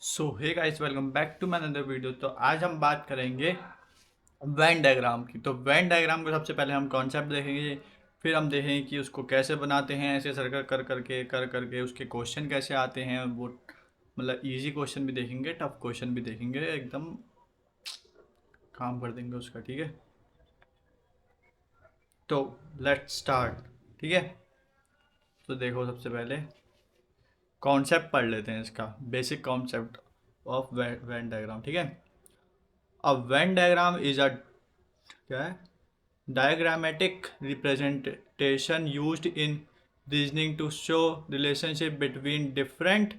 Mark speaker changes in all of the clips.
Speaker 1: So hey guys, welcome back to my another video. तो आज हम बात करेंगे वेन डायग्राम की। तो वेन डायग्राम को सबसे पहले हम कॉन्सेप्ट देखेंगे, फिर हम देखेंगे कि उसको कैसे बनाते हैं, ऐसे सर्कल कर करके उसके क्वेश्चन कैसे आते हैं। वो मतलब इजी क्वेश्चन भी देखेंगे, टफ क्वेश्चन भी देखेंगे, एकदम काम कर देंगे उसका। ठीक है, तो लेट्स स्टार्ट। ठीक है, तो देखो सबसे पहले कॉन्सेप्ट पढ़ लेते हैं इसका, basic concept of Venn diagram. ठीक है, अब वेन डायग्राम इज अ क्या है, diagrammatic representation used in reasoning to show relationship between different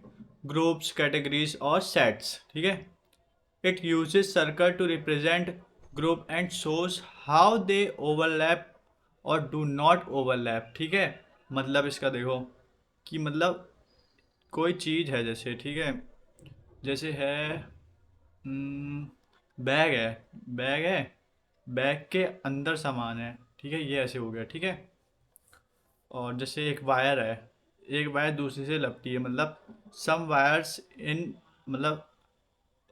Speaker 1: groups, categories or sets. ठीक है, it uses circle to represent group and shows how they overlap or do not overlap. ठीक है, मतलब इसका देखो कि मतलब कोई चीज़ है, जैसे ठीक है, जैसे है बैग है, बैग है, बैग के अंदर सामान है। ठीक है, ये ऐसे हो गया। ठीक है, और जैसे एक वायर है, एक वायर दूसरे से लपटी है, मतलब सम वायर्स इन, मतलब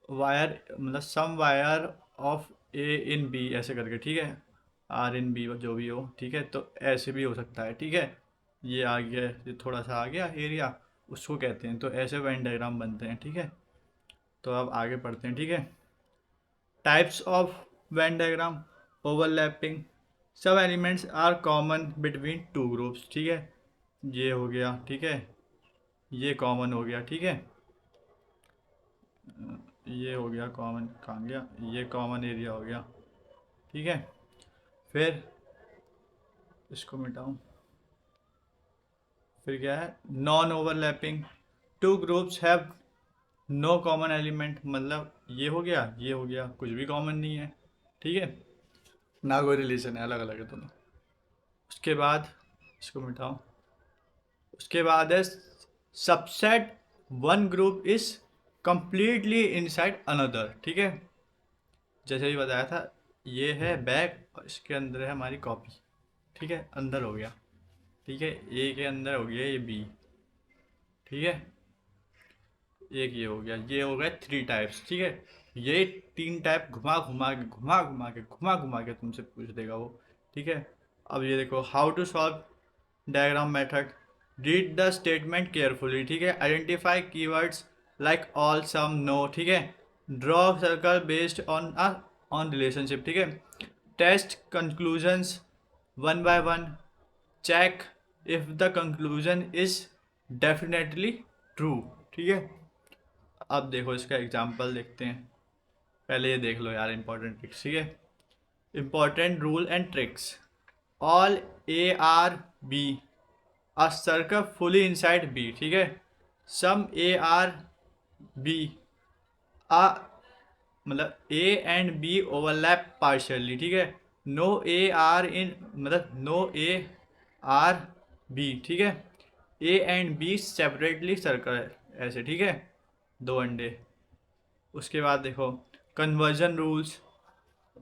Speaker 1: वायर, मतलब सम वायर ऑफ ए इन बी, ऐसे करके। ठीक है, आर इन बी जो भी हो। ठीक है, तो ऐसे भी हो सकता है। ठीक है, ये आ गया, ये थोड़ा सा आ गया एरिया, उसको कहते हैं। तो ऐसे वेन डायग्राम बनते हैं। ठीक है, तो अब आगे पढ़ते हैं। ठीक है, types of Venn diagram, overlapping, सब elements are common between two groups. ठीक है, ये हो गया। ठीक है, ये कॉमन हो गया। ठीक है, ये हो गया कॉमन, कहाँ गया, ये कॉमन एरिया हो गया। ठीक है, फिर इसको मिटाऊं, फिर क्या है, non overlapping, two groups have no common element, मतलब ये हो गया, ये हो गया, कुछ भी कॉमन नहीं है। ठीक है, ना कोई रिलेशन है, अलग अलग है दोनों। उसके बाद इसको मिटाओ, उसके बाद है subset, one group is completely inside another. ठीक है, जैसे भी बताया था, ये है बैग और इसके अंदर है हमारी कॉपी। ठीक है, अंदर हो गया। ठीक है, ए के अंदर हो गया ये बी। ठीक है, एक ये हो गया, ये हो गए थ्री टाइप्स। ठीक है, ये तीन टाइप घुमा घुमा के घुमा घुमा के घुमा घुमा के तुमसे पूछ देगा वो। ठीक है, अब ये देखो, how to solve diagram method, read the statement carefully. ठीक है, identify keywords like all, some, no. ठीक है, draw circle based on relationship. ठीक है, test conclusions one by one, check if the conclusion is definitely true. ठीक है, अब देखो इसका एग्जाम्पल देखते हैं। पहले ये देख लो यार, इंपॉर्टेंट ट्रिक्स। ठीक है, important rule and tricks, all A are B, a circle fully inside B. ठीक है, some A are B, a मतलब A and B overlap partially. ठीक है, नो ए आर इन, मतलब नो ए आर बी। ठीक है, A and B separately circle है ऐसे। ठीक है, दो अंडे। उसके बाद देखो, conversion rules,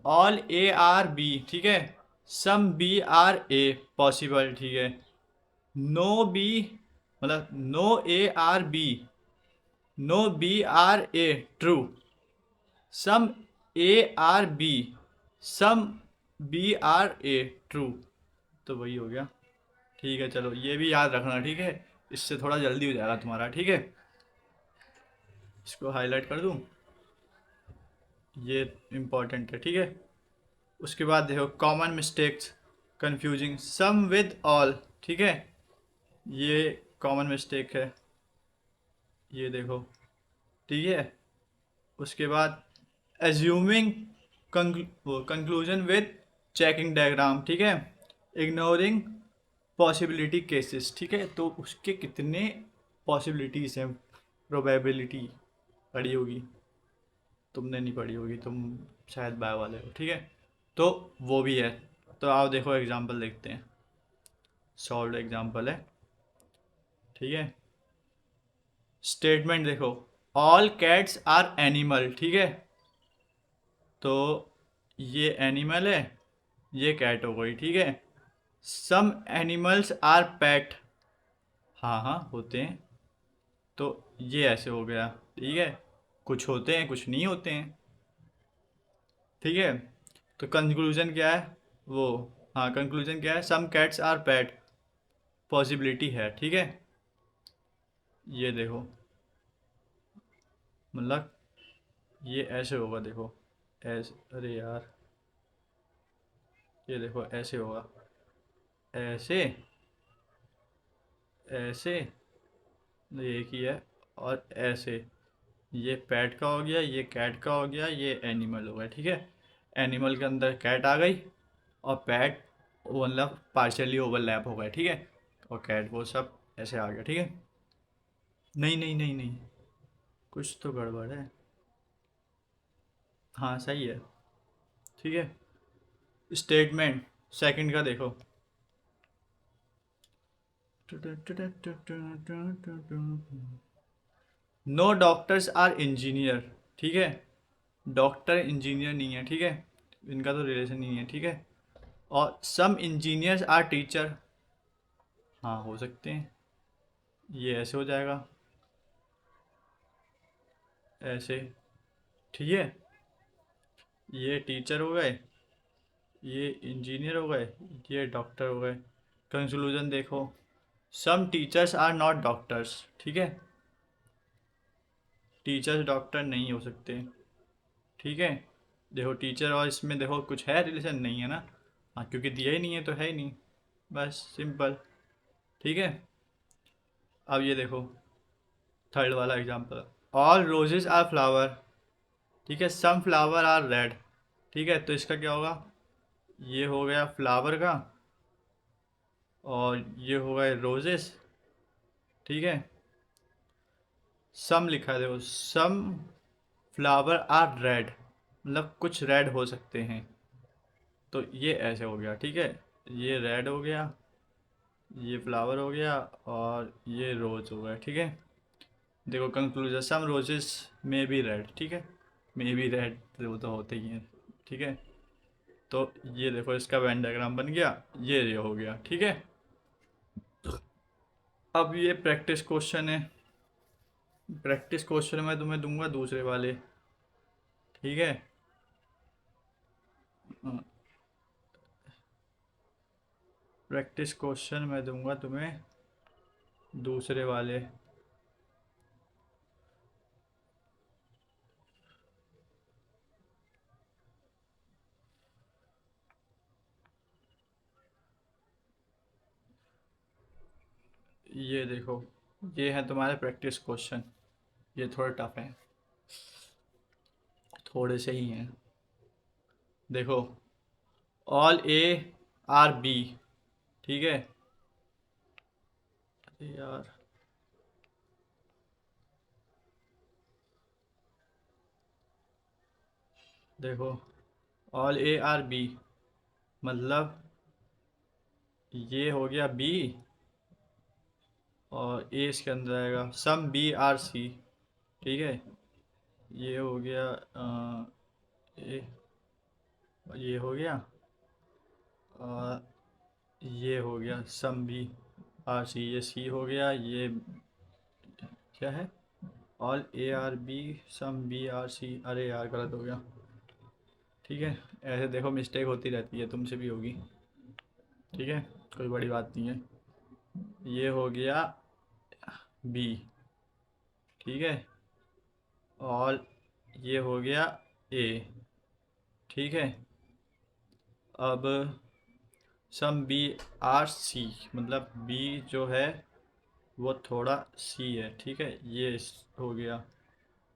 Speaker 1: all A are B. ठीक है, some B are A possible. ठीक है, नो बी, मतलब no A are B, no B are A true, some A are B, some B are A true. तो वही हो गया। ठीक है, चलो ये भी याद रखना। ठीक है, इससे थोड़ा जल्दी हो जाएगा तुम्हारा। ठीक है, इसको हाईलाइट कर दूं, ये इम्पोर्टेंट है। ठीक है, उसके बाद देखो, common mistakes, confusing some with all. ठीक है, ये कॉमन मिस्टेक है, ये देखो। ठीक है, उसके बाद assuming conclusion with checking diagram. ठीक है, इग्नोरिंग पॉसिबिलिटी केसेस। ठीक है, तो उसके कितने पॉसिबिलिटीज़ हैं, प्रोबेबिलिटी पढ़ी होगी, तुमने नहीं पढ़ी होगी, तुम शायद बाय वाले हो। ठीक है, तो वो भी है। तो आओ देखो एग्जांपल देखते हैं, सॉल्व एग्जांपल है। ठीक है, स्टेटमेंट देखो, ऑल कैट्स आर एनिमल। ठीक है, तो ये एनिमल है, ये कैट हो गई। ठीक है, सम एनिमल्स आर पेट, हाँ हाँ होते हैं, तो ये ऐसे हो गया। ठीक है, कुछ होते हैं कुछ नहीं होते हैं। ठीक है, तो कंक्लूजन क्या है वो, हाँ कंक्लूजन क्या है, some cats are pet, possibility है। ठीक है, ये देखो मतलब ये ऐसे होगा, देखो ऐसे, अरे यार ये देखो ऐसे होगा, ऐसे, ऐसे, ये एक ही है, और ऐसे, ये पेट का हो गया, ये कैट का हो गया, ये एनिमल हो गया। ठीक है, एनिमल के अंदर कैट आ गई, और पेट मतलब पार्शियली ओवरलैप हो गया। ठीक है, और कैट वो सब ऐसे आ गया। ठीक है, नहीं नहीं नहीं नहीं, कुछ तो गड़बड़ है। हाँ सही है। ठीक है, स्टेटमेंट सेकंड का देखो, नो डॉक्टर्स आर इंजीनियर। ठीक है, डॉक्टर इंजीनियर नहीं है। ठीक है, इनका तो रिलेशन नहीं है। ठीक है, और सम इंजीनियर्स आर टीचर, हाँ हो सकते हैं, ये ऐसे हो जाएगा, ऐसे। ठीक है, ये टीचर हो गए, ये इंजीनियर हो गए, ये डॉक्टर हो गए। कंक्लूजन देखो, some teachers are not doctors. ठीक है, टीचर्स डॉक्टर नहीं हो सकते। ठीक है, देखो टीचर और इसमें देखो कुछ है रिलेशन, नहीं है ना, हाँ क्योंकि दिया ही नहीं है तो है ही नहीं, बस सिंपल। ठीक है, अब ये देखो थर्ड वाला example, all roses are flower. ठीक है, सम फ्लावर आर रेड। ठीक है, तो इसका क्या होगा, ये हो गया फ्लावर का, और ये हो गए रोजेस। ठीक है, सम लिखा है देखो, सम फ्लावर आर रेड, मतलब कुछ रेड हो सकते हैं, तो ये ऐसे हो गया। ठीक है, ये रेड हो गया, ये फ्लावर हो गया, और ये रोज हो गया। ठीक है, देखो कंक्लूजन, सम रोजेस में बी रेड। ठीक है, मे बी रेड वो तो होते ही हैं। ठीक है, तो ये देखो इसका वेन डायग्राम बन गया, ये हो गया। ठीक है, अब ये प्रैक्टिस क्वेश्चन है, प्रैक्टिस क्वेश्चन मैं तुम्हें दूंगा दूसरे वाले। ठीक है, प्रैक्टिस क्वेश्चन मैं दूंगा तुम्हें दूसरे वाले। ये देखो, ये है तुम्हारे प्रैक्टिस क्वेश्चन, ये थोड़े टफ हैं, थोड़े से ही हैं। देखो, ऑल ए आर बी। ठीक है, अरे यार, देखो ऑल ए आर बी, मतलब ये हो गया बी, और ए इसके अंदर आएगा, सम बी आर सी। ठीक है, ये हो गया ए, ये हो गया, और ये हो गया सम बी आर सी, ये सी हो गया, ये क्या है, all A are B some B are C, अरे यार गलत हो गया। ठीक है, ऐसे देखो मिस्टेक होती रहती है, तुमसे भी होगी। ठीक है, कोई बड़ी बात नहीं है, ये हो गया बी। ठीक है, और ये हो गया ए। ठीक है, अब सम बी आर सी, मतलब बी जो है वो थोड़ा सी है। ठीक है, ये हो गया।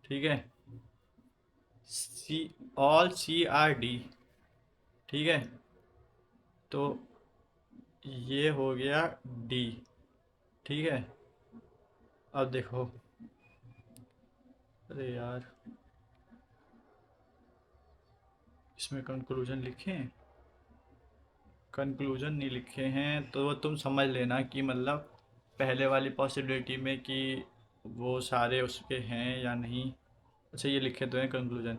Speaker 1: ठीक है, सी, ऑल सी आर डी। ठीक है, तो ये हो गया डी। ठीक है, अब देखो, अरे यार इसमें कंक्लूजन लिखे हैं, कंक्लूजन नहीं लिखे हैं, तो वो तुम समझ लेना कि मतलब पहले वाली पॉसिबिलिटी में कि वो सारे उसके हैं या नहीं। अच्छा ये लिखे तो हैं कंक्लूजन,